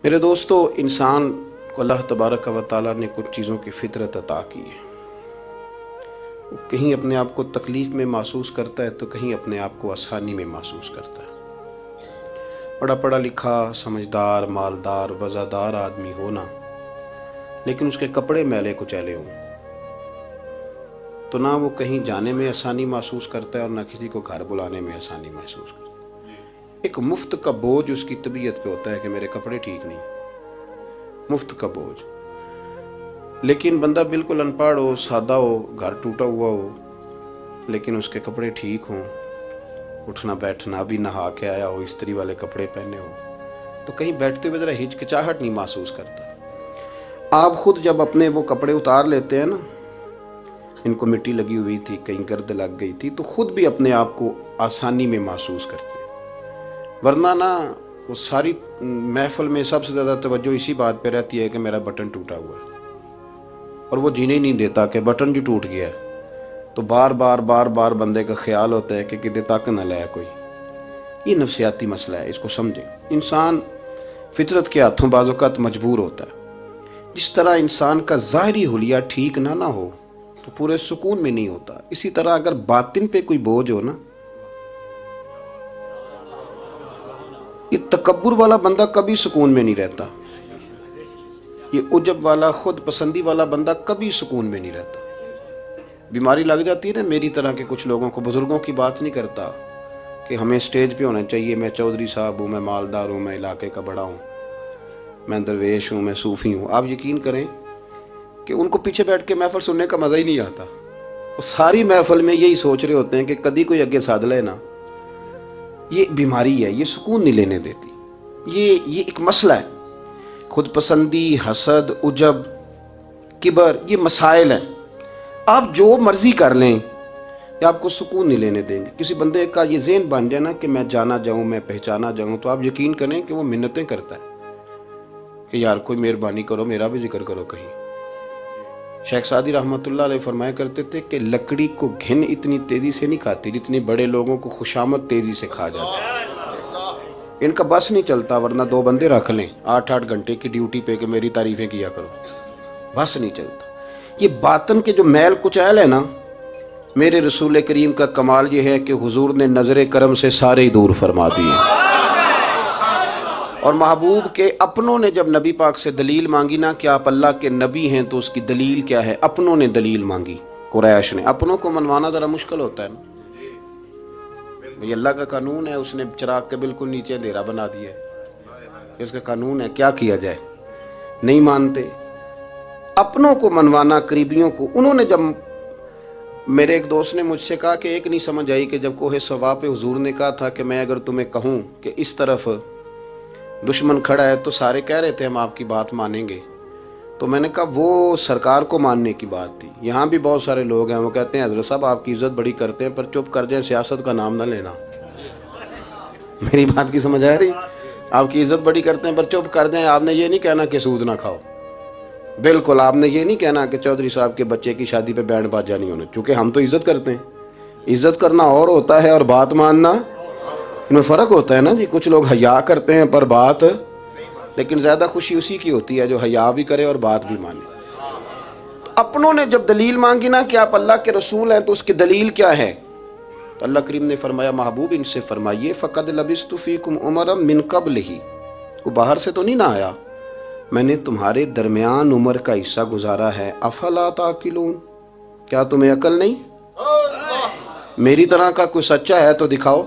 میرے دوستو، انسان کو اللہ تبارک و تعالیٰ نے کچھ چیزوں کی فطرت عطا کی ہے۔ وہ کہیں اپنے آپ کو تکلیف میں محسوس کرتا ہے تو کہیں اپنے آپ کو آسانی میں محسوس کرتا ہے۔ بڑا پڑھا لکھا، سمجھدار، مالدار، وزادار آدمی ہونا، لیکن اس کے کپڑے میلے کچیلے ہوں تو نہ وہ کہیں جانے میں آسانی محسوس کرتا ہے اور نہ کسی کو گھر بلانے میں آسانی محسوس کرتا ہے۔ ایک مفت کا بوجھ اس کی طبیعت پہ ہوتا ہے کہ میرے کپڑے ٹھیک نہیں، مفت کا بوجھ۔ لیکن بندہ بالکل ان پڑھ ہو، سادہ ہو، گھر ٹوٹا ہوا ہو، لیکن اس کے کپڑے ٹھیک ہوں، اٹھنا بیٹھنا بھی نہا کے آیا ہو، استری والے کپڑے پہنے ہو، تو کہیں بیٹھتے ہوئے ذرا ہچکچاہٹ نہیں محسوس کرتا۔ آپ خود جب اپنے وہ کپڑے اتار لیتے ہیں نا، ان کو مٹی لگی ہوئی تھی، کہیں گرد لگ گئی تھی، تو خود بھی اپنے آپ کو آسانی میں محسوس کرتے ہیں۔ ورنہ نا وہ ساری محفل میں سب سے زیادہ توجہ اسی بات پہ رہتی ہے کہ میرا بٹن ٹوٹا ہوا ہے، اور وہ جینے نہیں دیتا کہ بٹن جو ٹوٹ گیا ہے تو بار بار بندے کا خیال ہوتا ہے کہ کدے تک نہ لائے کوئی۔ یہ نفسیاتی مسئلہ ہے، اس کو سمجھیں۔ انسان فطرت کے ہاتھوں بعض اوقات مجبور ہوتا ہے۔ جس طرح انسان کا ظاہری حلیہ ٹھیک نہ ہو تو پورے سکون میں نہیں ہوتا، اسی طرح اگر باطن پہ کوئی بوجھ ہو نا، یہ تکبر والا بندہ کبھی سکون میں نہیں رہتا، یہ عجب والا، خود پسندی والا بندہ کبھی سکون میں نہیں رہتا۔ بیماری لگ جاتی ہے نا میری طرح کے کچھ لوگوں کو، بزرگوں کی بات نہیں کرتا کہ ہمیں سٹیج پہ ہونا چاہیے، میں چودھری صاحب ہوں، میں مالدار ہوں، میں علاقے کا بڑا ہوں، میں درویش ہوں، میں صوفی ہوں۔ آپ یقین کریں کہ ان کو پیچھے بیٹھ کے محفل سننے کا مزہ ہی نہیں آتا۔ وہ ساری محفل میں یہی سوچ رہے ہوتے ہیں کہ کدی کوئی اگے ساتھ لے نا۔ یہ بیماری ہے، یہ سکون نہیں لینے دیتی۔ یہ ایک مسئلہ ہے، خود پسندی، حسد، عجب، کبر، یہ مسائل ہیں۔ آپ جو مرضی کر لیں، یہ آپ کو سکون نہیں لینے دیں گے۔ کسی بندے کا یہ ذہن بن جائے نا کہ میں جانا جاؤں، میں پہچانا جاؤں، تو آپ یقین کریں کہ وہ منتیں کرتا ہے کہ یار کوئی مہربانی کرو، میرا بھی ذکر کرو کہیں۔ شیخ سعدی رحمۃ اللہ علیہ فرمایا کرتے تھے کہ لکڑی کو گھن اتنی تیزی سے نہیں کھاتی جتنی بڑے لوگوں کو خوشامد تیزی سے کھا جاتا ہے۔ ان کا بس نہیں چلتا، ورنہ 2 بندے رکھ لیں 8 گھنٹے کی ڈیوٹی پہ کہ میری تعریفیں کیا کرو، بس نہیں چلتا۔ یہ باطن کے جو میل کچیل ہے نا، میرے رسول کریم کا کمال یہ ہے کہ حضور نے نظر کرم سے سارے ہی دور فرما دیے۔ اور محبوب کے اپنوں نے جب نبی پاک سے دلیل مانگی نا کہ آپ اللہ کے نبی ہیں تو اس کی دلیل کیا ہے، اپنوں نے دلیل مانگی، قریش نے۔ اپنوں کو منوانا ذرا مشکل ہوتا ہے نا، یہ اللہ کا قانون ہے، اس نے چراغ کے بالکل نیچے اندھیرا بنا دیا ہے، اس کا قانون ہے، کیا کیا جائے، نہیں مانتے۔ اپنوں کو منوانا، قریبیوں کو۔ انہوں نے جب، میرے ایک دوست نے مجھ سے کہا کہ ایک نہیں سمجھ آئی کہ جب کوہ صفا پہ حضور نے کہا تھا کہ میں اگر تمہیں کہوں کہ اس طرف دشمن کھڑا ہے تو سارے کہہ رہے تھے ہم آپ کی بات مانیں گے، تو میں نے کہا وہ سرکار کو ماننے کی بات تھی۔ یہاں بھی بہت سارے لوگ ہیں وہ کہتے ہیں حضرت صاحب آپ کی عزت بڑی کرتے ہیں پر چپ کر جائیں، سیاست کا نام نہ لینا۔ میری بات کی سمجھ آ رہی؟ آپ کی عزت بڑی کرتے ہیں پر چپ کر جائیں۔ آپ نے یہ نہیں کہنا کہ سود نہ کھاؤ، بالکل آپ نے یہ نہیں کہنا کہ چودھری صاحب کے بچے کی شادی پہ بینڈ باجا نہیں ہونا، کیونکہ ہم تو عزت کرتے ہیں۔ عزت کرنا اور ہوتا ہے اور بات ماننا، ان میں فرق ہوتا ہے نا جی۔ کچھ لوگ حیا کرتے ہیں پر بات، لیکن زیادہ خوشی اسی کی ہوتی ہے جو حیا بھی کرے اور بات بھی مانے۔ تو اپنوں نے جب دلیل مانگی نا کہ آپ اللہ کے رسول ہیں تو اس کی دلیل کیا ہے، تو اللہ کریم نے فرمایا محبوب ان سے فرمائیے فقد لبثت فیکم عمرا من قبلہ، وہ باہر سے تو نہیں نہ آیا، میں نے تمہارے درمیان عمر کا حصہ گزارا ہے۔ افلا تعقلون، کیا تمہیں عقل نہیں؟ میری طرح کا کوئی سچا ہے تو دکھاؤ،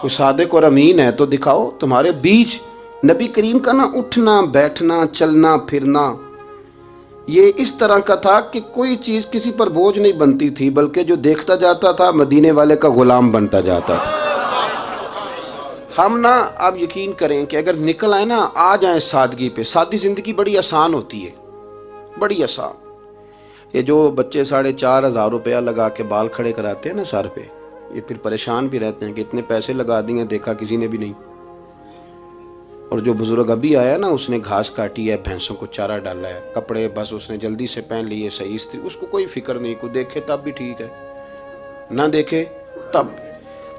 کوئی صادق اور امین ہے تو دکھاؤ۔ تمہارے بیچ نبی کریم کا نا اٹھنا بیٹھنا چلنا پھرنا یہ اس طرح کا تھا کہ کوئی چیز کسی پر بوجھ نہیں بنتی تھی، بلکہ جو دیکھتا جاتا تھا مدینے والے کا غلام بنتا جاتا تھا۔ ہم نا آپ یقین کریں کہ اگر نکل آئے نا، آ جائیں سادگی پہ، سادی زندگی بڑی آسان ہوتی ہے، بڑی آسان۔ یہ جو بچے 4,500 روپیہ لگا کے بال کھڑے کراتے ہیں نا سر پہ، یہ پھر پریشان بھی رہتے ہیں کہ اتنے پیسے لگا دیے دیکھا کسی نے بھی نہیں۔ اور جو بزرگ ابھی آیا نا، اس نے گھاس کاٹی ہے، بھینسوں کو چارہ ڈالا ہے، کپڑے بس اس نے جلدی سے پہن لیے صحیح استری، اس کو کوئی فکر نہیں، کوئی دیکھے تب بھی ٹھیک ہے، نہ دیکھے تب۔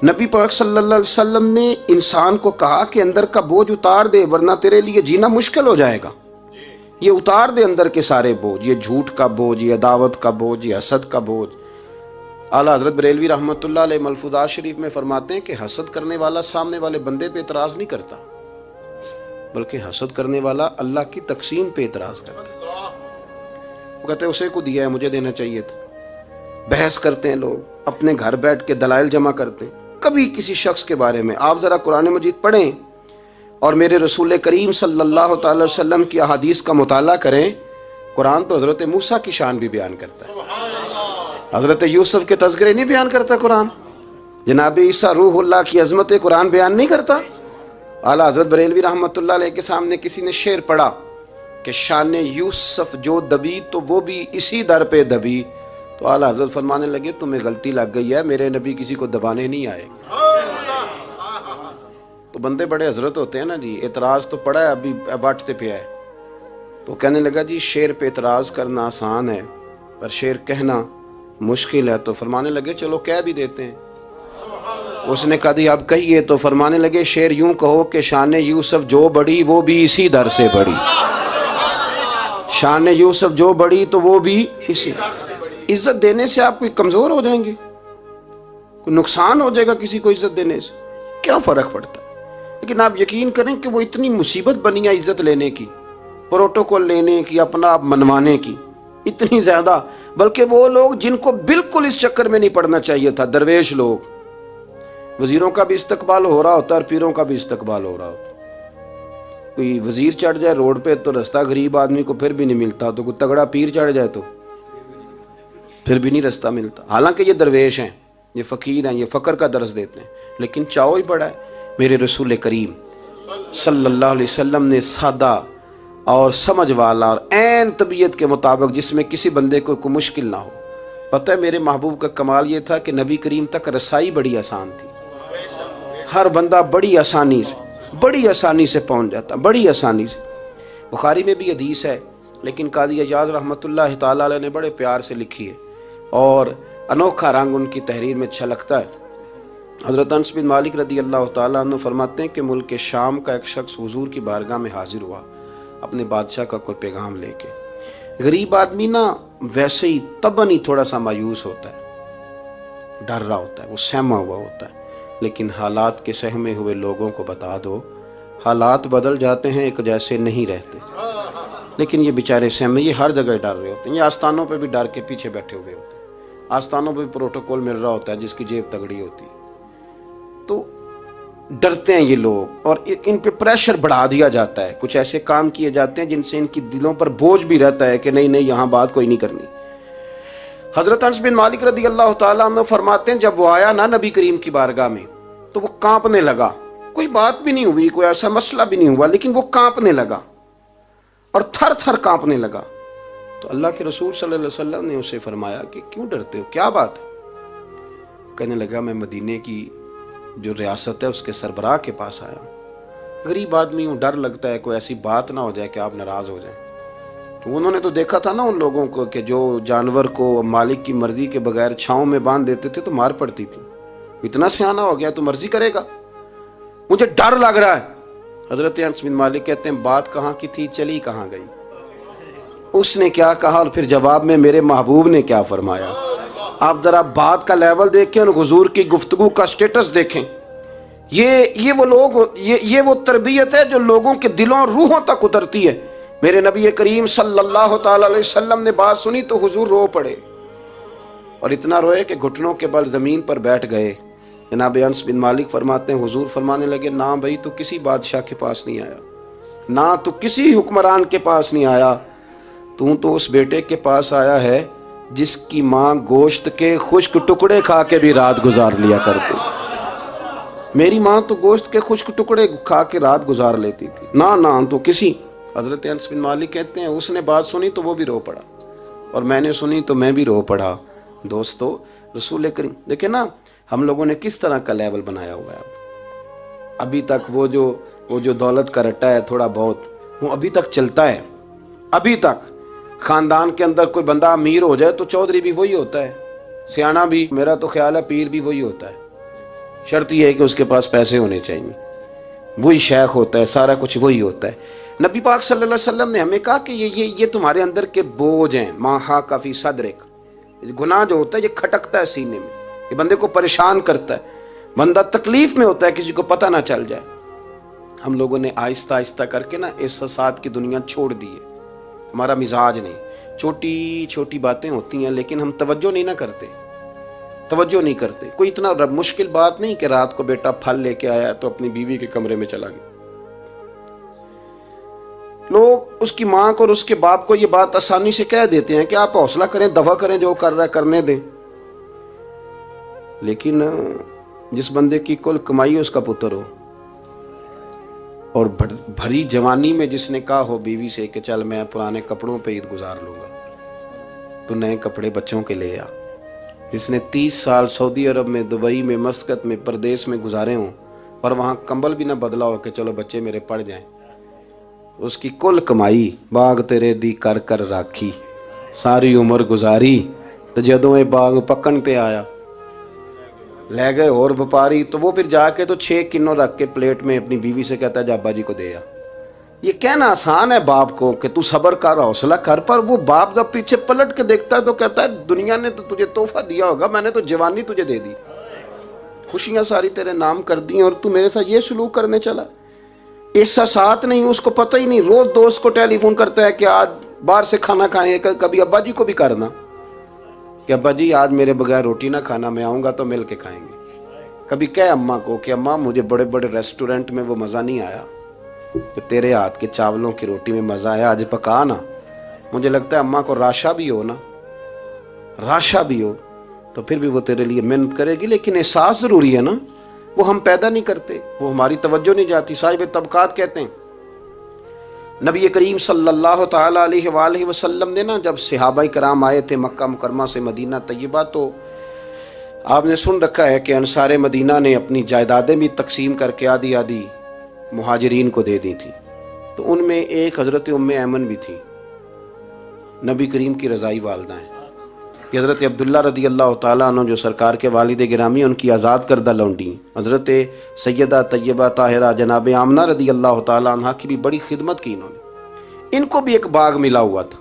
نبی پاک صلی اللہ علیہ وسلم نے انسان کو کہا کہ اندر کا بوجھ اتار دے ورنہ تیرے لیے جینا مشکل ہو جائے گا. یہ اتار دے اندر کے سارے بوجھ، یہ جھوٹ کا بوجھ، یہ عداوت کا بوجھ، یہ حسد کا بوجھ. اعلیٰ حضرت بریلوی رحمۃ اللہ علیہ ملفوظات شریف میں فرماتے ہیں کہ حسد کرنے والا سامنے والے بندے پہ اعتراض نہیں کرتا، بلکہ حسد کرنے والا اللہ کی تقسیم پہ اعتراض کرتا ہے. وہ کہتے ہیں اسے کو دیا ہے مجھے دینا چاہیے تھا. بحث کرتے ہیں لوگ، اپنے گھر بیٹھ کے دلائل جمع کرتے ہیں. کبھی کسی شخص کے بارے میں آپ ذرا قرآن مجید پڑھیں اور میرے رسول کریم صلی اللہ تعالی وسلم کی احادیث کا مطالعہ کریں. قرآن تو حضرت موسیٰ کی شان بھی بیان کرتا ہے، حضرت یوسف کے تذکرے نہیں بیان کرتا قرآن، جناب عیسیٰ روح اللہ کی عظمت قرآن بیان نہیں کرتا. اعلیٰ حضرت بریلوی رحمۃ اللہ علیہ کے سامنے کسی نے شعر پڑھا کہ شان یوسف جو دبی تو وہ بھی اسی در پہ دبی، تو اعلیٰ حضرت فرمانے لگے تمہیں غلطی لگ گئی ہے، میرے نبی کسی کو دبانے نہیں آئے. تو بندے بڑے حضرت ہوتے ہیں نا جی، اعتراض تو پڑا ہے ابھی باٹتے پہ ہے. تو کہنے لگا جی شعر پہ اعتراض کرنا آسان ہے پر شعر کہنا مشکل ہے. تو فرمانے لگے چلو کہہ بھی دیتے ہیں. اس نے کہا دی اب کہیے. تو فرمانے لگے شعر یوں کہو کہ شان یوسف جو بڑی وہ بھی اسی در سے بڑی، شان یوسف جو بڑی تو وہ بھی اسی. عزت دینے سے آپ کوئی کمزور ہو جائیں گے؟ کوئی نقصان ہو جائے گا کسی کو عزت دینے سے؟ کیا فرق پڑتا ہے؟ لیکن آپ یقین کریں کہ وہ اتنی مصیبت بنی ہے عزت لینے کی، پروٹوکول لینے کی، اپنا آپ منوانے کی، اتنی زیادہ. بلکہ وہ لوگ جن کو بالکل اس چکر میں نہیں پڑنا چاہیے تھا، درویش لوگ، وزیروں کا بھی استقبال ہو رہا ہوتا ہے اور پیروں کا بھی استقبال ہو رہا ہوتا. کوئی وزیر چڑھ جائے روڈ پہ تو رستہ غریب آدمی کو پھر بھی نہیں ملتا، تو کوئی تگڑا پیر چڑھ جائے تو پھر بھی نہیں رستہ ملتا. حالانکہ یہ درویش ہیں، یہ فقیر ہیں، یہ فقر کا درس دیتے ہیں، لیکن چاؤ ہی پڑا ہے. میرے رسول کریم صلی اللہ علیہ وسلم نے سادہ اور سمجھ والا اور عین طبیعت کے مطابق جس میں کسی بندے کو کوئی مشکل نہ ہو. پتہ ہے میرے محبوب کا کمال یہ تھا کہ نبی کریم تک رسائی بڑی آسان تھی. ہر بندہ بڑی آسانی سے پہنچ جاتا، بڑی آسانی سے. بخاری میں بھی حدیث ہے لیکن قاضی اعجاز رحمۃ اللہ تعالی علیہ نے بڑے پیار سے لکھی ہے اور انوکھا رنگ ان کی تحریر میں چھلکتا ہے. حضرت انس بن مالک رضی اللہ تعالیٰ عنہ فرماتے ہیں کہ ملک شام کا ایک شخص حضور کی بارگاہ میں حاضر ہوا اپنے بادشاہ کا کوئی پیغام لے کے. غریب آدمی نا ویسے ہی طبعاً ہی تھوڑا سا مایوس ہوتا ہے، ڈر رہا ہوتا ہے، وہ سہما ہوا ہوتا ہے. لیکن حالات کے سہمے ہوئے لوگوں کو بتا دو حالات بدل جاتے ہیں، ایک جیسے نہیں رہتے. لیکن یہ بیچارے سہمے، یہ ہر جگہ ڈر رہے ہوتے ہیں. یہ آستانوں پہ بھی ڈر کے پیچھے بیٹھے ہوئے ہوتے ہیں، آستانوں پہ بھی پروٹوکول مل رہا ہوتا ہے جس کی جیب تگڑی ہوتی ہے. تو ڈرتے ہیں یہ لوگ اور ان پہ پریشر بڑھا دیا جاتا ہے. کچھ ایسے کام کیے جاتے ہیں جن سے ان کی دلوں پر بوجھ بھی رہتا ہے کہ نہیں یہاں بات کوئی نہیں کرنی. حضرت انس بن مالک رضی اللہ تعالیٰ عنہ فرماتے ہیں جب وہ آیا نا نبی کریم کی بارگاہ میں تو وہ کانپنے لگا. کوئی بات بھی نہیں ہوئی، کوئی ایسا مسئلہ بھی نہیں ہوا، لیکن وہ کانپنے لگا اور تھر تھر کانپنے لگا. تو اللہ کے رسول صلی اللہ علیہ وسلم نے اسے فرمایا کہ کیوں ڈرتے ہو، کیا بات ہے؟ کہنے لگا میں مدینے کی جو ریاست ہے اس کے سربراہ کے پاس آیا ہوں. غریب آدمی ہوں، ڈر لگتا ہے کوئی ایسی بات نہ ہو جائے کہ آپ ناراض ہو جائیں. تو انہوں نے تو دیکھا تھا نا ان لوگوں کو کہ جو جانور کو مالک کی مرضی کے بغیر چھاؤں میں باندھ دیتے تھے تو مار پڑتی تھی. اتنا سیانہ ہو گیا تو مرضی کرے گا، مجھے ڈر لگ رہا ہے. حضرت انس بن مالک کہتے ہیں بات کہاں کی تھی، چلی کہاں گئی. اس نے کیا کہا اور پھر جواب میں میرے محبوب نے کیا فرمایا. آپ ذرا بات کا لیول دیکھیں اور حضور کی گفتگو کا سٹیٹس دیکھیں. یہ وہ لوگ، یہ وہ تربیت ہے جو لوگوں کے دلوں اور روحوں تک اترتی ہے. میرے نبی کریم صلی اللہ تعالی علیہ وسلم نے بات سنی تو حضور رو پڑے اور اتنا روئے کہ گھٹنوں کے بل زمین پر بیٹھ گئے. جناب انس بن مالک فرماتے ہیں حضور فرمانے لگے نہ بھائی تو کسی بادشاہ کے پاس نہیں آیا، نہ تو کسی حکمران کے پاس نہیں آیا، تو اس بیٹے کے پاس آیا ہے جس کی ماں گوشت کے خشک ٹکڑے کھا کے بھی رات گزار لیا کرتی. میری ماں تو گوشت کے خشک ٹکڑے کھا کے رات گزار لیتی تھی، نہ تو کسی. حضرت انس بن مالک کہتے ہیں اس نے بات سنی تو وہ بھی رو پڑا اور میں نے سنی تو میں بھی رو پڑا. دوستو رسول کریم دیکھیں نا ہم لوگوں نے کس طرح کا لیول بنایا ہوا ہے. ابھی تک وہ جو دولت کا رٹا ہے تھوڑا بہت وہ ابھی تک چلتا ہے. ابھی تک خاندان کے اندر کوئی بندہ امیر ہو جائے تو چودھری بھی وہی ہوتا ہے، سیانا بھی، میرا تو خیال ہے پیر بھی وہی ہوتا ہے. شرط یہ ہے کہ اس کے پاس پیسے ہونے چاہیے، وہی شیخ ہوتا ہے، سارا کچھ وہی ہوتا ہے۔ نبی پاک صلی اللہ علیہ وسلم نے ہمیں کہا کہ یہ تمہارے اندر کے بوجھ ہیں، ما حاک فی صدرک، گناہ جو ہوتا ہے یہ کھٹکتا ہے سینے میں، یہ بندے کو پریشان کرتا ہے، بندہ تکلیف میں ہوتا ہے، کسی کو پتہ نہ چل جائے۔ ہم لوگوں نے آہستہ آہستہ کر کے نا احساسات کی دنیا چھوڑ دی ہے، ہمارا مزاج نہیں، چھوٹی چھوٹی باتیں ہوتی ہیں لیکن ہم توجہ نہیں نہ کرتے۔ کوئی اتنا مشکل بات نہیں کہ رات کو بیٹا پھل لے کے آیا تو اپنی بیوی کے کمرے میں چلا گیا۔ لوگ اس کی ماں کو اور اس کے باپ کو یہ بات آسانی سے کہہ دیتے ہیں کہ آپ حوصلہ کریں، دفع کریں، جو کر رہا ہے کرنے دیں، لیکن جس بندے کی کل کمائی اس کا پتر ہو اور بھری جوانی میں جس نے کہا ہو بیوی سے کہ چل میں پرانے کپڑوں پہ عید گزار لوں گا، تو نئے کپڑے بچوں کے لے آ، جس نے 30 سال سعودی عرب میں، دبئی میں، مسقط میں، پردیس میں گزارے ہوں اور وہاں کمبل بھی نہ بدلا ہو کہ چلو بچے میرے پڑھ جائیں، اس کی کل کمائی باغ تیرے دی کر کر راکھی، ساری عمر گزاری تو جدوں یہ باغ پکن تے آیا لے گئے اور وپاری، تو وہ پھر جا کے تو 6 کنوں رکھ کے پلیٹ میں اپنی بیوی سے کہتا ہے جا ابا جی کو دے آ۔ یہ کہنا آسان ہے باپ کو کہ تو صبر کر، حوصلہ کر، پر وہ باپ جب پیچھے پلٹ کے دیکھتا ہے تو کہتا ہے دنیا نے تو تجھے تحفہ دیا ہوگا، میں نے تو جوانی تجھے دے دی، خوشیاں ساری تیرے نام کر دی اور تو میرے ساتھ یہ سلوک کرنے چلا۔ احساسات نہیں، اس کو پتہ ہی نہیں، روز دوست کو ٹیلی فون کرتا ہے کہ آج باہر سے کھانا کھائیں، کبھی ابا جی کو بھی کرنا کہ ابا جی آج میرے بغیر روٹی نہ کھانا، میں آؤں گا تو مل کے کھائیں گے۔ کبھی کہہ اماں کو کہ اماں مجھے بڑے بڑے ریسٹورنٹ میں وہ مزہ نہیں آیا کہ تیرے ہاتھ کے چاولوں کی روٹی میں مزہ آیا، آج پکا نا۔ مجھے لگتا ہے اماں کو راشا بھی ہو تو پھر بھی وہ تیرے لیے محنت کرے گی، لیکن احساس ضروری ہے نا، وہ ہم پیدا نہیں کرتے، وہ ہماری توجہ نہیں جاتی۔ صاحب طبقات کہتے ہیں نبی کریم صلی اللہ تعالی علیہ وآلہ وسلم نے نا جب صحابہ کرام آئے تھے مکہ مکرمہ سے مدینہ طیبہ، تو آپ نے سن رکھا ہے کہ انصار مدینہ نے اپنی جائیدادیں بھی تقسیم کر کے آدھی آدھی مہاجرین کو دے دی تھی، تو ان میں ایک حضرت ام ایمن بھی تھی، نبی کریم کی رضائی والدہ ہیں۔ یہ حضرت عبداللہ رضی اللہ تعالیٰ عنہ جو سرکار کے والد گرامی، ان کی آزاد کردہ لونڈی حضرت سیدہ طیبہ طاہرہ جناب آمنہ رضی اللہ تعالیٰ عنہ کی بھی بڑی خدمت کی انہوں نے۔ ان کو بھی ایک باغ ملا ہوا تھا۔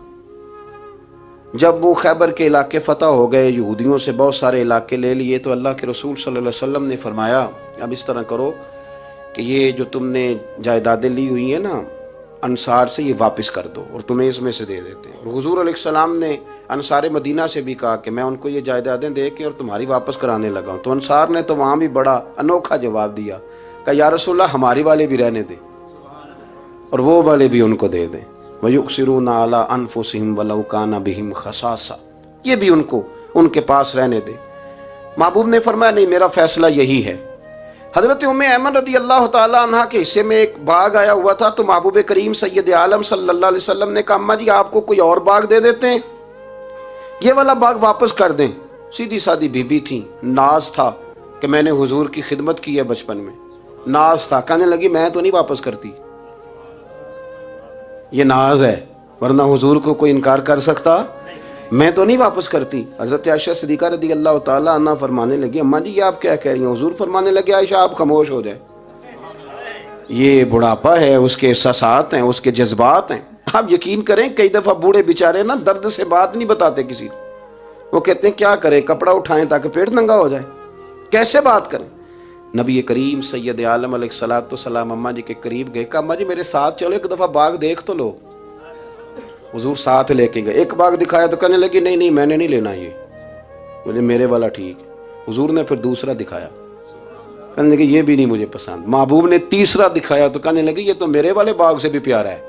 جب وہ خیبر کے علاقے فتح ہو گئے، یہودیوں سے بہت سارے علاقے لے لیے، تو اللہ کے رسول صلی اللہ علیہ وسلم نے فرمایا اب اس طرح کرو کہ یہ جو تم نے جائیدادیں لی ہوئی ہیں نا انصار سے، یہ واپس کر دو اور تمہیں اس میں سے دے دیتے ہیں۔ اور حضور علیہ السلام نے انصار مدینہ سے بھی کہا کہ میں ان کو یہ جائیدادیں دے کے اور تمہاری واپس کرانے لگا ہوں، تو انصار نے تو وہاں بھی بڑا انوکھا جواب دیا کہ یا رسول اللہ ہماری والے بھی رہنے دیں اور وہ والے بھی ان کو دے دیں۔ وَيُؤْثِرُونَ عَلَىٰ أَنفُسِهِمْ وَلَوْ كَانَ بِهِمْ خَصَاصَةٌ، یہ بھی ان کے پاس رہنے دے۔ محبوب نے فرمایا نہیں، میرا فیصلہ یہی ہے۔ حضرت ام ایمن رضی اللہ تعالیٰ عنہ کے حصے میں ایک باغ آیا ہوا تھا، تو محبوب کریم سید عالم صلی اللہ علیہ وسلم نے کہا اماں جی آپ کو کوئی اور باغ دے دیتے ہیں، یہ والا باغ واپس کر دیں۔ سیدھی سادی بی بی تھی، ناز تھا کہ میں نے حضور کی خدمت کی ہے بچپن میں، ناز تھا، کہنے لگی میں تو نہیں واپس کرتی، یہ ناز ہے، ورنہ حضور کو کوئی انکار کر سکتا، میں تو نہیں واپس کرتی۔ حضرت عائشہ صدیقہ رضی اللہ تعالیٰ عنہ فرمانے لگی اماں جی یہ آپ کیا کہہ رہی ہیں؟ حضور فرمانے لگے عائشہ آپ خاموش ہو جائیں، یہ بڑھاپا ہے، اس کے احساسات ہیں، اس کے جذبات ہیں۔ آپ یقین کریں کئی دفعہ بوڑھے بیچارے نا درد سے بات نہیں بتاتے کسی کو، وہ کہتے ہیں کیا کریں، کپڑا اٹھائیں تاکہ پیٹ ننگا ہو جائے، کیسے بات کریں۔ نبی کریم سید عالم علیہ الصلوۃ والسلام اماں جی کے قریب گئے، کہا اماں جی میرے ساتھ چلو، ایک دفعہ باغ دیکھ تو لو۔ حضور ساتھ لے کے گئے، ایک باغ دکھایا تو کہنے لگی نہیں نہیں میں نے نہیں لینا، یہ مجھے میرے والا ٹھیک ہے۔ حضور نے پھر دوسرا دکھایا، کہنے لگی یہ بھی نہیں مجھے پسند۔ محبوب نے تیسرا دکھایا تو کہنے لگی یہ تو میرے والے باغ سے بھی پیارا ہے،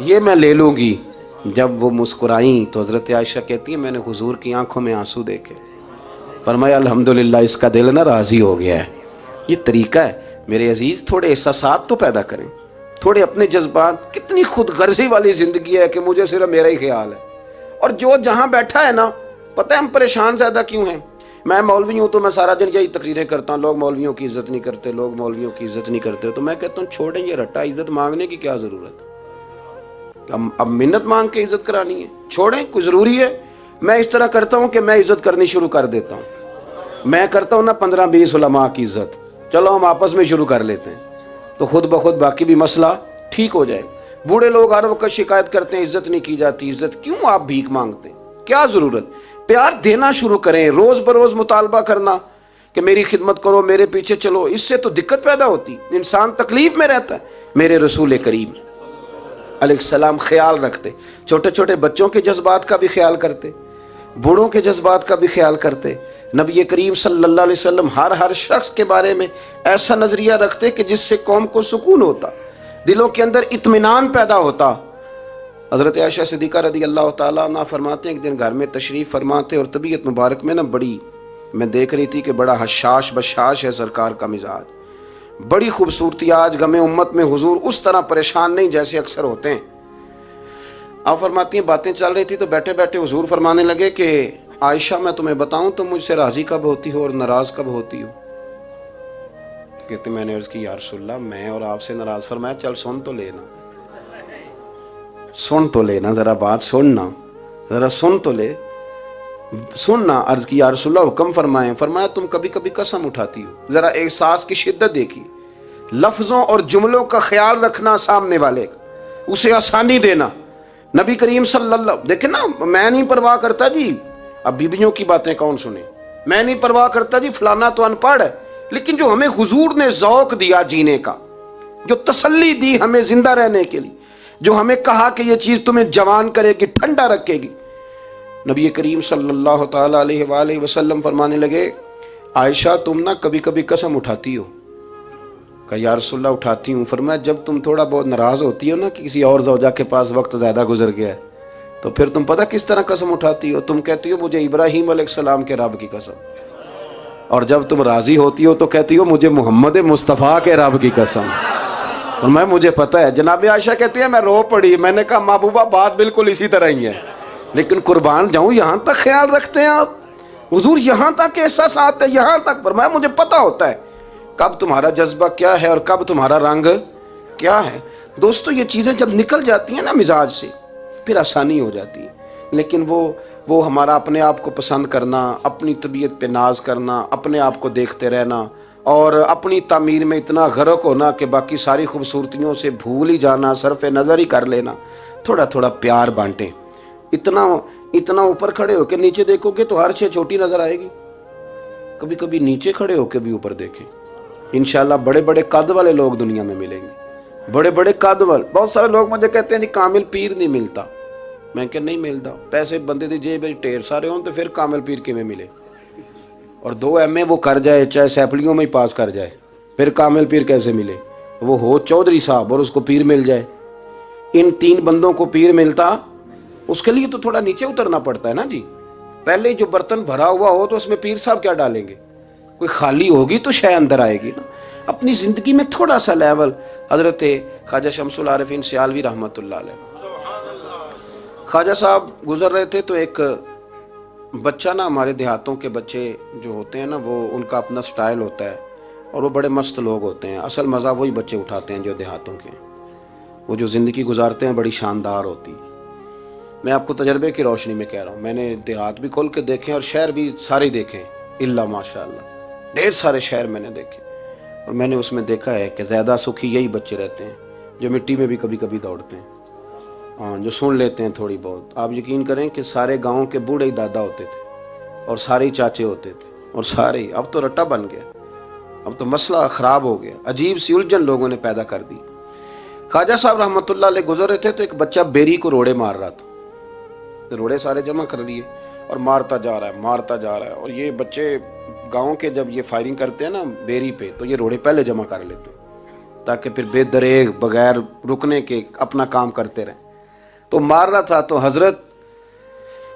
یہ میں لے لوں گی۔ جب وہ مسکرائیں تو حضرت عائشہ کہتی ہیں میں نے حضور کی آنکھوں میں آنسو دیکھے، فرمایا الحمدللہ اس کا دل نہ راضی ہو گیا ہے۔ یہ طریقہ ہے میرے عزیز، تھوڑے احساسات تو پیدا کریں، تھوڑے اپنے جذبات۔ کتنی خود غرضی والی زندگی ہے کہ مجھے صرف میرا ہی خیال ہے، اور جو جہاں بیٹھا ہے نا، پتہ ہے ہم پریشان زیادہ کیوں ہیں؟ میں مولوی ہوں تو میں سارا دن یہی تقریریں کرتا ہوں، لوگ مولویوں کی عزت نہیں کرتے، لوگ مولویوں کی عزت نہیں کرتے، تو میں کہتا ہوں چھوڑیں یہ رٹا، عزت مانگنے کی کیا ضرورت ہے؟ اب منت مانگ کے عزت کرانی ہے؟ چھوڑیں، کوئی ضروری ہے؟ میں اس طرح کرتا ہوں کہ میں عزت کرنی شروع کر دیتا ہوں، میں کرتا ہوں نا 15-20 علماء کی عزت، چلو ہم آپس میں شروع کر لیتے ہیں تو خود بخود باقی بھی مسئلہ ٹھیک ہو جائے. بوڑھے لوگ ہر وقت شکایت کرتے ہیں عزت نہیں کی جاتی، عزت کیوں آپ بھیک مانگتے ہیں؟ کیا ضرورت؟ پیار دینا شروع کریں، روز بروز مطالبہ کرنا کہ میری خدمت کرو، میرے پیچھے چلو. اس سے تو دقت پیدا ہوتی، انسان تکلیف میں رہتا ہے. میرے رسول کریم علیہ السلام خیال رکھتے، چھوٹے چھوٹے بچوں کے جذبات کا بھی خیال کرتے، بوڑھوں کے جذبات کا بھی خیال کرتے. نبی کریم صلی اللہ علیہ وسلم ہر شخص کے بارے میں ایسا نظریہ رکھتے کہ جس سے قوم کو سکون ہوتا، دلوں کے اندر اطمینان پیدا ہوتا. حضرت عائشہ صدیقہ رضی اللہ تعالیٰ عنہ فرماتے ہیں ایک دن گھر میں تشریف فرماتے اور طبیعت مبارک میں نا بڑی، میں دیکھ رہی تھی کہ بڑا حشاش بشاش ہے سرکار کا مزاج، بڑی خوبصورتی. آج غم امت میں حضور اس طرح پریشان نہیں جیسے اکثر ہوتے ہیں. آپ فرماتی ہیں باتیں چل رہی تھی تو بیٹھے بیٹھے حضور فرمانے لگے کہ عائشہ میں تمہیں بتاؤں تم مجھ سے راضی کب ہوتی ہو اور ناراض کب ہوتی ہو؟ کہتے میں نے عرض کی یا رسول اللہ میں اور آپ سے ناراض. فرمایا چل سن تو لینا، سن تو لینا، ذرا بات سننا، ذرا سن تو لے، سننا. عرض کی یا رسول اللہ حکم فرمائیں. فرمایا تم کبھی کبھی قسم اٹھاتی ہو. ذرا احساس کی شدت دیکھیے، لفظوں اور جملوں کا خیال رکھنا، سامنے والے کا اسے آسانی دینا. نبی کریم صلی اللہ، دیکھیں نا، میں نہیں پرواہ کرتا جی اب بیویوں کی باتیں کون سنے، میں نہیں پرواہ کرتا جی فلانا تو ان پڑھ ہے، لیکن جو ہمیں حضور نے ذوق دیا جینے کا، جو تسلی دی ہمیں زندہ رہنے کے لیے، جو ہمیں کہا کہ یہ چیز تمہیں جوان کرے گی، ٹھنڈا رکھے گی. نبی کریم صلی اللہ تعالی علیہ وآلہ وسلم فرمانے لگے عائشہ تم نا کبھی کبھی قسم اٹھاتی ہو؟ کہا یا رسول اللہ اٹھاتی ہوں. فرمایا جب تم تھوڑا بہت ناراض ہوتی ہو نا کہ کسی اور زوجہ کے پاس وقت زیادہ گزر گیا ہے تو پھر تم پتہ کس طرح قسم اٹھاتی ہو؟ تم کہتی ہو مجھے ابراہیم علیہ السلام کے رب کی قسم، اور جب تم راضی ہوتی ہو تو کہتی ہو مجھے محمد مصطفیٰ کے رب کی قسم. اور میں مجھے پتہ ہے. جناب عائشہ کہتی ہے میں رو پڑی. میں نے کہا محبوبہ بات بالکل اسی طرح ہی ہے، لیکن قربان جاؤں یہاں تک خیال رکھتے ہیں آپ حضور، یہاں تک احساسات ہے، یہاں تک. فرمایا مجھے پتہ ہوتا ہے کب تمہارا جذبہ کیا ہے اور کب تمہارا رنگ کیا ہے. دوستو یہ چیزیں جب نکل جاتی ہیں نا مزاج سے پھر آسانی ہو جاتی ہے. لیکن وہ ہمارا اپنے آپ کو پسند کرنا، اپنی طبیعت پہ ناز کرنا، اپنے آپ کو دیکھتے رہنا اور اپنی تعمیر میں اتنا غرق ہونا کہ باقی ساری خوبصورتیوں سے بھول ہی جانا، صرف نظر ہی کر لینا. تھوڑا تھوڑا پیار بانٹیں. اتنا اوپر کھڑے ہو کے نیچے دیکھو گے تو ہر چیز چھوٹی نظر آئے گی. کبھی کبھی نیچے کھڑے ہو کے بھی اوپر دیکھیں، انشاءاللہ بڑے بڑے قد والے لوگ دنیا میں ملیں گے، بڑے بڑے قد والے. بہت سارے لوگ مجھے کہتے ہیں کامل پیر نہیں ملتا. میں کہ نہیں ملتا. پیسے بندے دی جیب ڈھیر سارے ہوں تو پھر کامل پیر کیویں ملے؟ اور 2 MA وہ کر جائے چاہے سیپلیوں میں ہی پاس کر جائے پھر کامل پیر کیسے ملے؟ وہ ہو چودھری صاحب اور اس کو پیر مل جائے. ان 3 بندوں کو پیر ملتا؟ اس کے لیے تو تھوڑا نیچے اترنا پڑتا ہے نا جی. پہلے جو برتن بھرا ہوا ہو تو اس میں پیر صاحب کیا ڈالیں گے؟ کوئی خالی ہوگی تو شے اندر آئے گی نا. اپنی زندگی میں تھوڑا سا لیول. حضرت خواجہ شمس العارفین سیالوی رحمۃ اللہ علیہ، خواجہ صاحب گزر رہے تھے تو ایک بچہ نا، ہمارے دیہاتوں کے بچے جو ہوتے ہیں نا وہ ان کا اپنا سٹائل ہوتا ہے اور وہ بڑے مست لوگ ہوتے ہیں. اصل مزہ وہی بچے اٹھاتے ہیں جو دیہاتوں کے، وہ جو زندگی گزارتے ہیں بڑی شاندار ہوتی. میں آپ کو تجربے کی روشنی میں کہہ رہا ہوں. میں نے دیہات بھی کھول کے دیکھے اور شہر بھی سارے دیکھے الا ماشاء اللہ، ڈھیر سارے شہر میں نے دیکھے. اور میں نے اس میں دیکھا ہے کہ زیادہ سکھی یہی بچے رہتے ہیں جو مٹی میں بھی کبھی کبھی دوڑتے ہیں، ہاں جو سن لیتے ہیں تھوڑی بہت. آپ یقین کریں کہ سارے گاؤں کے بوڑھے ہی دادا ہوتے تھے اور سارے ہی چاچے ہوتے تھے اور سارے ہی. اب تو رٹا بن گیا، اب تو مسئلہ خراب ہو گیا، عجیب سی الجھن لوگوں نے پیدا کر دی. خواجہ صاحب رحمۃ اللہ علیہ گزر رہے تھے تو ایک بچہ بیری کو روڑے مار رہا تھا. روڑے سارے جمع کر دیے اور مارتا جا رہا ہے. اور یہ بچے گاؤں کے جب یہ فائرنگ کرتے ہیں نا بیری پہ تو یہ روڑے پہلے جمع کر لیتے ہیں تاکہ پھر بے دریغ بغیر رکنے کے اپنا کام کرتے رہیں. تو مار رہا تھا تو حضرت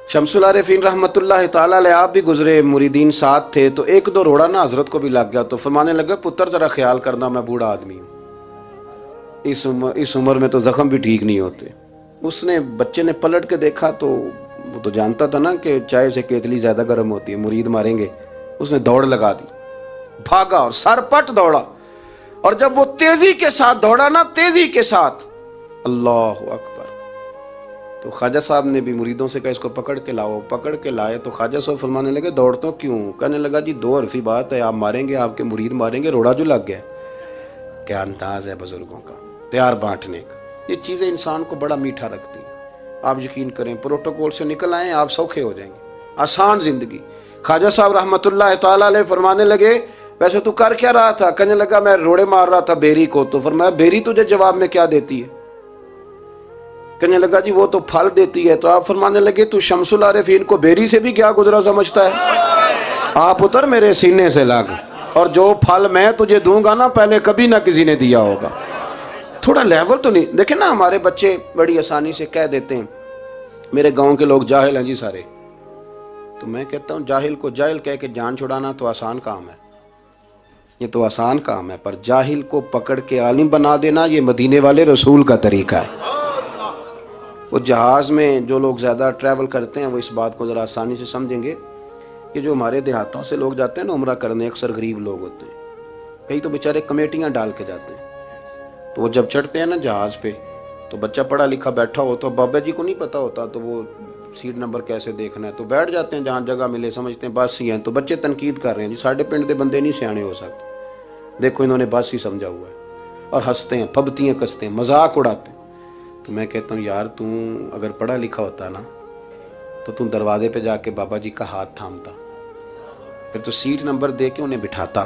شمس العارفین رحمۃ اللہ تعالیٰ علیہ آپ بھی گزرے، مریدین ساتھ تھے. تو 1-2 روڑا نا حضرت کو بھی لگ گیا تو فرمانے لگا پتر ذرا خیال کرنا میں بوڑھا آدمی ہوں، اس عمر میں تو زخم بھی ٹھیک نہیں ہوتے. اس نے بچے نے پلٹ کے دیکھا تو وہ تو جانتا تھا نا کہ چائے سے کیتلی زیادہ گرم ہوتی ہے، مرید ماریں گے. اس نے دوڑ لگا دی، بھاگا اور سر پٹ دوڑا. اور جب وہ تیزی کے ساتھ دوڑا نا، تیزی کے ساتھ، اللہ اکبر، تو خواجہ صاحب نے بھی مریدوں سے کہا اس کو پکڑ کے لاؤ، پکڑ کے لائے تو خواجہ صاحب فرمانے لگے دوڑتا کیوں؟ کہنے لگا جی دو حرفی بات ہے، آپ ماریں گے، آپ کے مرید ماریں گے، روڑا جو لگ گیا۔ کیا انداز ہے بزرگوں کا، پیار بانٹنے کا، یہ چیزیں انسان کو بڑا میٹھا رکھتی ہیں۔ آپ یقین کریں پروٹوکول سے نکل آئیں آپ سوکھے ہو جائیں گے، آسان زندگی۔ خواجہ صاحب رحمۃ اللہ تعالیٰ علیہ فرمانے لگے ویسے تو کر کیا رہا تھا؟ کہنے لگا میں روڑے مار رہا تھا بیری کو۔ تو فرمایا بیری تجھے جواب میں کیا دیتی ہے؟ کہنے لگا جی وہ تو پھل دیتی ہے۔ تو آپ فرمانے لگے تو شمس العارفین کو بیری سے بھی کیا گزرا سمجھتا ہے؟ آپ اتر میرے سینے سے لگ، اور جو پھل میں تجھے دوں گا نا پہلے کبھی نہ کسی نے دیا ہوگا۔ تھوڑا لیول تو نہیں دیکھیں نا، ہمارے بچے بڑی آسانی سے کہہ دیتے ہیں میرے گاؤں کے لوگ جاہل ہیں جی سارے۔ تو میں کہتا ہوں جاہل کو جاہل کہہ کے جان چھڑانا تو آسان کام ہے، یہ تو آسان کام ہے، پر جاہل کو پکڑ کے عالم بنا دینا یہ مدینے والے رسول کا طریقہ ہے۔ وہ جہاز میں جو لوگ زیادہ ٹریول کرتے ہیں وہ اس بات کو ذرا آسانی سے سمجھیں گے کہ جو ہمارے دیہاتوں سے لوگ جاتے ہیں نا عمرہ کرنے، اکثر غریب لوگ ہوتے ہیں، کئی تو بیچارے کمیٹیاں ڈال کے جاتے ہیں۔ تو وہ جب چڑھتے ہیں نا جہاز پہ تو بچہ پڑھا لکھا بیٹھا ہو تو بابا جی کو نہیں پتا ہوتا، تو وہ سیٹ نمبر کیسے دیکھنا ہے، تو بیٹھ جاتے ہیں جہاں جگہ ملے، سمجھتے ہیں بس ہی ہیں۔ تو بچے تنقید کر رہے ہیں جی ساڈے پنڈ دے بندے نہیں سیانے ہو سکتے، دیکھو انہوں نے بس ہی سمجھا ہوا ہے، اور ہنستے ہیں، پھبتیاں کستے ہیں، مذاق اڑاتے ہیں۔ تو میں کہتا ہوں یار تو اگر پڑھا لکھا ہوتا نا تو تم دروازے پہ جا کے بابا جی کا ہاتھ تھامتا، پھر تو سیٹ نمبر دے کے انہیں بٹھاتا،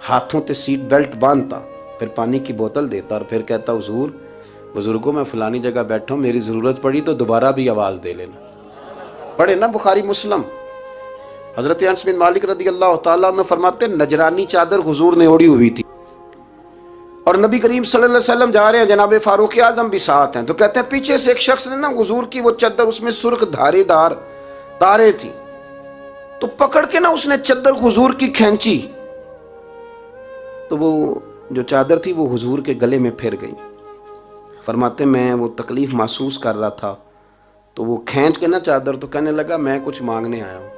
ہاتھوں تے سیٹ بیلٹ باندھتا، پھر پانی کی بوتل دیتا اور پھر کہتا حضور بزرگوں میں فلانی جگہ بیٹھا ہوں، میری ضرورت پڑی تو دوبارہ بھی آواز دے لینا۔ پڑھے نا بخاری مسلم، حضرت انس بن مالک رضی اللہ تعالیٰ عنہ فرماتے نجرانی چادر حضور نے اوڑی ہوئی تھی اور نبی کریم صلی اللہ علیہ وسلم جا رہے ہیں، جناب فاروق اعظم بھی ساتھ ہیں۔ تو کہتے ہیں پیچھے سے ایک شخص نے نا حضور کی وہ چادر، اس میں سرخ دھارے دار تارے تھی، تو پکڑ کے نا اس نے چادر حضور کی کھینچی، تو وہ جو چادر تھی وہ حضور کے گلے میں پھر گئی۔ فرماتے میں وہ تکلیف محسوس کر رہا تھا، تو وہ کھینچ کے نا چادر، تو کہنے لگا میں کچھ مانگنے آیا ہوں۔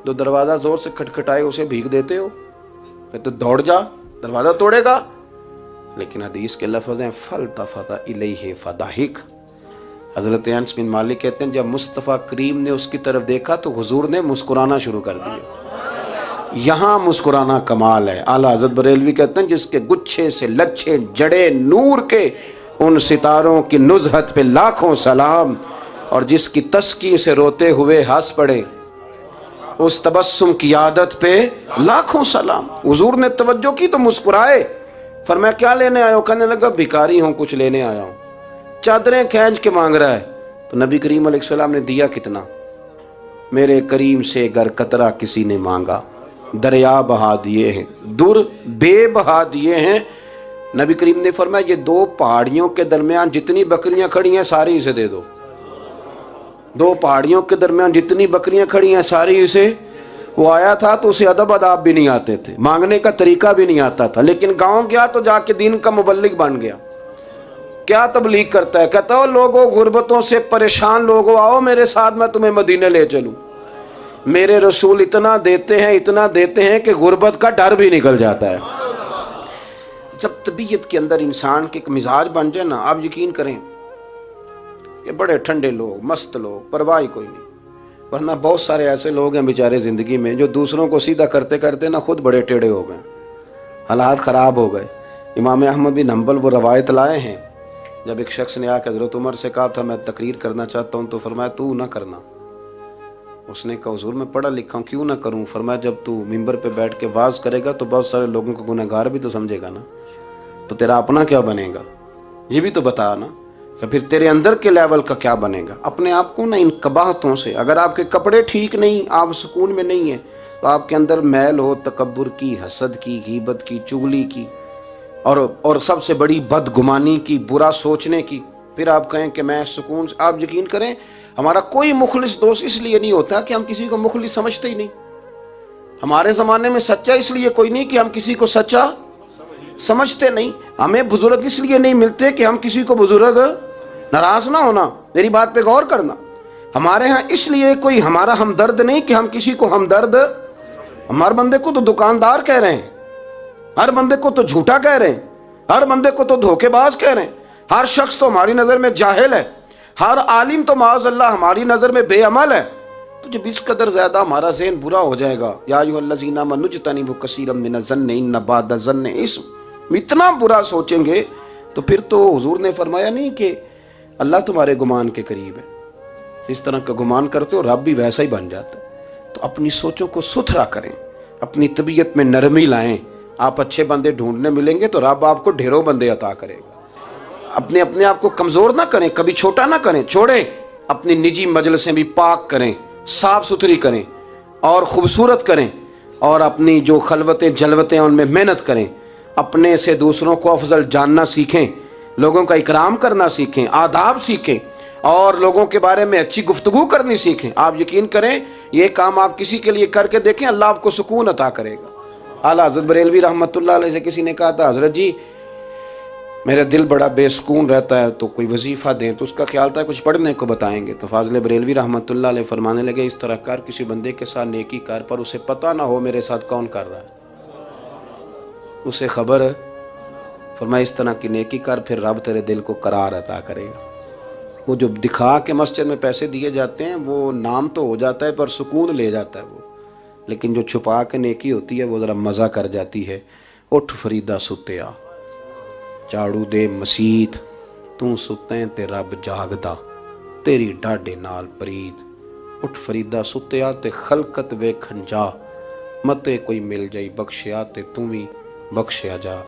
تو دروازہ زور سے کھٹکھٹائے اسے بھیگ دیتے ہو، کہ تو دوڑ جا دروازہ توڑے گا۔ لیکن حدیث کے لفظ ہیں فَالْتَفَتَ إِلَيْهِ فَضَحِكَ۔ حضرت انس بن مالک کہتے ہیں جب مصطفیٰ کریم نے اس کی طرف دیکھا تو حضور نے مسکرانا شروع کر دیا۔ یہاں مسکرانا کمال ہے۔ اعلیٰ حضرت بریلوی کہتے ہیں جس کے گچھے سے لچھے جڑے نور کے ان ستاروں کی نزہت پہ لاکھوں سلام، اور جس کی تسکی سے روتے ہوئے ہنس پڑے اس تبسم کی عادت پہ لاکھوں سلام۔ حضور نے توجہ کی تو مسکرائے، فرمایا کیا لینے آئے ہو؟ کہنے لگا بھکاری ہوں، کچھ لینے آیا ہوں۔ چادریں کھینچ کے مانگ رہا ہے، تو نبی کریم علیہ السلام نے دیا کتنا؟ میرے کریم سے گر قطرہ کسی نے مانگا دریا بہا دیے ہیں، در بے بہا دیے ہیں۔ نبی کریم نے فرمایا یہ دو پہاڑیوں کے درمیان جتنی بکریاں کھڑی ہیں ساری اسے دے دو۔ دو پہاڑیوں کے درمیان جتنی بکریاں کھڑی ہیں ساری اسے۔ وہ آیا تھا تو اسے ادب آداب بھی نہیں آتے تھے، مانگنے کا طریقہ بھی نہیں آتا تھا، لیکن گاؤں گیا تو جا کے دین کا مبلغ بن گیا۔ کیا تبلیغ کرتا ہے؟ کہتا ہو لوگوں غربتوں سے پریشان لوگوں آؤ میرے ساتھ، میں تمہیں مدینے لے چلوں۔ میرے رسول اتنا دیتے ہیں کہ غربت کا ڈر بھی نکل جاتا ہے۔ جب طبیعت کے اندر انسان کے ایک مزاج بن جائے نا، آپ یقین کریں یہ بڑے ٹھنڈے لوگ، مست لوگ، پرواہ کوئی نہیں۔ ورنہ بہت سارے ایسے لوگ ہیں بیچارے زندگی میں جو دوسروں کو سیدھا کرتے کرتے نا خود بڑے ٹیڑے ہو گئے، حالات خراب ہو گئے۔ امام احمد بن حنبل وہ روایت لائے ہیں، جب ایک شخص نے آ کے حضرت عمر سے کہا تھا میں تقریر کرنا چاہتا ہوں، تو فرمایا تو نہ کرنا۔ اس نے کہا حضور میں پڑھا لکھا ہوں کیوں نہ کروں؟ فرمایا جب تو ممبر پہ بیٹھ کے واز کرے گا تو بہت سارے لوگوں کو گنہگار بھی تو سمجھے گا نا، تو تیرا اپنا کیا بنے گا؟ یہ بھی تو بتا نا کہ پھر تیرے اندر کے لیول کا کیا بنے گا۔ اپنے آپ کو نا ان قباحتوں سے، اگر آپ کے کپڑے ٹھیک نہیں، آپ سکون میں نہیں ہیں، تو آپ کے اندر میل ہو تکبر کی، حسد کی، غیبت کی، چغلی کی، اور سب سے بڑی بدگمانی کی، برا سوچنے کی، پھر آپ کہیں کہ میں سکون سے۔ آپ یقین کریں ہمارا کوئی مخلص دوست اس لیے نہیں ہوتا کہ ہم کسی کو مخلص سمجھتے ہی نہیں۔ ہمارے زمانے میں سچا اس لیے کوئی نہیں کہ ہم کسی کو سچا سمجھتے نہیں۔ ہمیں بزرگ اس لیے نہیں ملتے کہ ہم کسی کو بزرگ، ناراض نہ ہونا، میری بات پہ غور کرنا۔ ہمارے ہاں اس لیے کوئی ہمارا ہمدرد نہیں کہ ہم کسی کو ہمدرد، ہمارے بندے کو تو دکاندار کہہ رہے ہیں، ہر بندے کو تو جھوٹا کہہ رہے ہیں، ہر بندے کو تو دھوکے باز کہہ رہے ہیں، ہر شخص تو ہماری نظر میں جاہل ہے، ہر عالم تو معاذ اللہ ہماری نظر میں بے عمل ہے، تو جب اس قدر زیادہ ہمارا ذہن برا ہو جائے گا، یا ایھا الذین آمنوا اجتنبوا کثیرا من الظن ان بعض الظن اثم، اتنا برا سوچیں گے تو پھر تو حضور نے فرمایا نہیں کہ اللہ تمہارے گمان کے قریب ہے، اس طرح کا گمان کرتے ہو رب بھی ویسا ہی بن جاتا ہے۔ تو اپنی سوچوں کو ستھرا کریں، اپنی طبیعت میں نرمی لائیں۔ آپ اچھے بندے ڈھونڈنے ملیں گے تو رب آپ کو ڈھیروں بندے عطا کرے گا۔ اپنے آپ کو کمزور نہ کریں، کبھی چھوٹا نہ کریں، چھوڑیں۔ اپنی نجی مجلسیں بھی پاک کریں، صاف ستھری کریں اور خوبصورت کریں، اور اپنی جو خلوتیں جلوتیں ان میں محنت کریں۔ اپنے سے دوسروں کو افضل جاننا سیکھیں، لوگوں کا اکرام کرنا سیکھیں، آداب سیکھیں، اور لوگوں کے بارے میں اچھی گفتگو کرنی سیکھیں۔ آپ یقین کریں یہ کام آپ کسی کے لیے کر کے دیکھیں، اللہ آپ کو سکون عطا کرے گا۔ اعلیٰ حضرت بریلوی رحمۃ اللہ علیہ سے کسی نے کہا تھا، حضرت جی میرا دل بڑا بے سکون رہتا ہے، تو کوئی وظیفہ دیں، تو اس کا خیال تھا کچھ پڑھنے کو بتائیں گے۔ تو فاضل بریلوی رحمۃ اللہ علیہ فرمانے لگے، اس طرح کر، کسی بندے کے ساتھ نیکی کر، پر اسے پتہ نہ ہو میرے ساتھ کون کر رہا ہے، اسے خبر ہے۔ فرمایا اس طرح کی نیکی کر، پھر رب تیرے دل کو قرار عطا کرے گا۔ وہ جو دکھا کے مسجد میں پیسے دیے جاتے ہیں وہ نام تو ہو جاتا ہے پر سکون لے جاتا ہے وہ، لیکن جو چھپا کے نیکی ہوتی ہے وہ ذرا مزہ کر جاتی ہے۔ اٹھ فریدا ستیا، جھاڑو دے مسیت، تو ستیں تے رب جاگدا، تیری ڈاڈے نال پرید۔ اٹھ فریدا ستیا تے خلقت ویکھن جا، متے کوئی مل جائی بخشیا تے تو بھی بخشیا جا۔